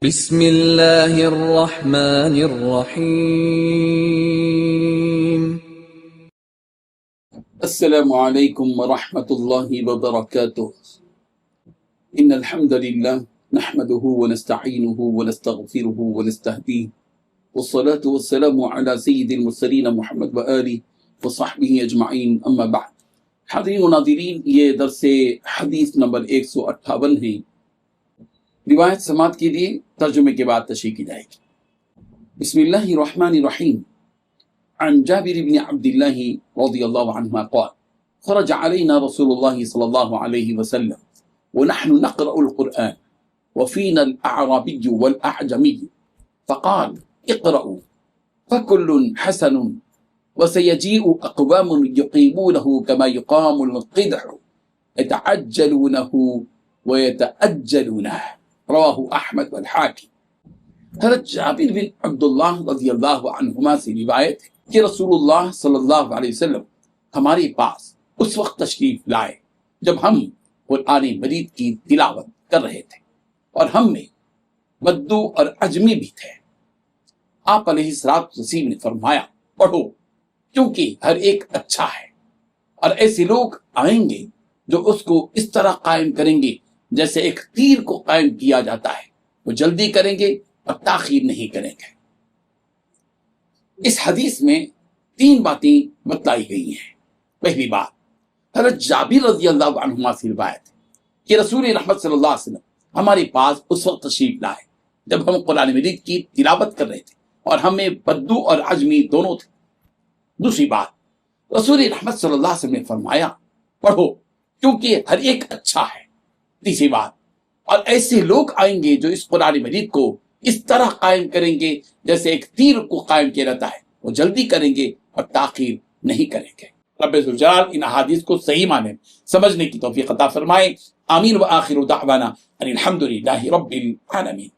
بسم اللہ الرحمن الرحیم۔ السلام علیکم ورحمۃ اللہ وبرکاتہ۔ ان الحمد للہ نحمده ونستعینه ونستغفره ونستهدیه والصلاة والسلام على سید المرسلین محمد وآلہ وصحبہ اجمعین، اما بعد۔ حاضرین و ناظرین، یہ درس حدیث نمبر 158 ہے۔ روایت سماعت کے لیے ترجمے کے بعد تشریح کی جائے گی۔ بسم اللہ الرحمن الرحیم۔ عن جابر بن عبد اللہ رضی اللہ عنہما قال خرج علینا رسول اللہ صلی اللہ علیہ وسلم ونحن نقرأ القرآن وفينا الأعرابي والأعجمي فقال اقرأوا فكل حسن وسيجيء أقوام يقيمونه كما يقام القدح يتعجلونه ويتأجلونه، رواہ احمد والحاکم۔ حضرت جابر بن عبداللہ رضی اللہ عنہما سے روایت ہے کہ رسول اللہ صلی اللہ علیہ وسلم ہمارے پاس اس وقت تشریف لائے جب ہم قرآن مجید کی تلاوت کر رہے تھے اور ہم میں بدو اور عجمی بھی تھے۔ آپ علیہ الصلوۃ والتسلیم نے فرمایا پڑھو کیونکہ ہر ایک اچھا ہے، اور ایسے لوگ آئیں گے جو اس کو اس طرح قائم کریں گے جیسے ایک تیر کو قائم کیا جاتا ہے، وہ جلدی کریں گے اور تاخیر نہیں کریں گے۔ اس حدیث میں 3 باتیں بتلائی گئی ہیں۔ پہلی بات، حضرت جابر رضی اللہ عنہما سے روایت ہے کہ رسول رحمت صلی اللہ علیہ وسلم ہمارے پاس اس وقت تشریف لائے جب ہم قرآن مجید کی تلاوت کر رہے تھے اور ہمیں بدو اور عجمی دونوں تھے۔ دوسری بات، رسول رحمت صلی اللہ علیہ وسلم نے فرمایا پڑھو کیونکہ ہر ایک اچھا ہے۔ تیسری بات، اور ایسے لوگ آئیں گے جو اس قرآن مجید کو اس طرح قائم کریں گے جیسے ایک تیر کو قائم کیا جاتا ہے، وہ جلدی کریں گے اور تاخیر نہیں کریں گے۔ رب ذوالجلال ان احادیث کو صحیح معنی سمجھنے کی توفیق عطا فرمائے۔ آمین۔ وآخر دعوانا ان الحمد للہ رب العالمین۔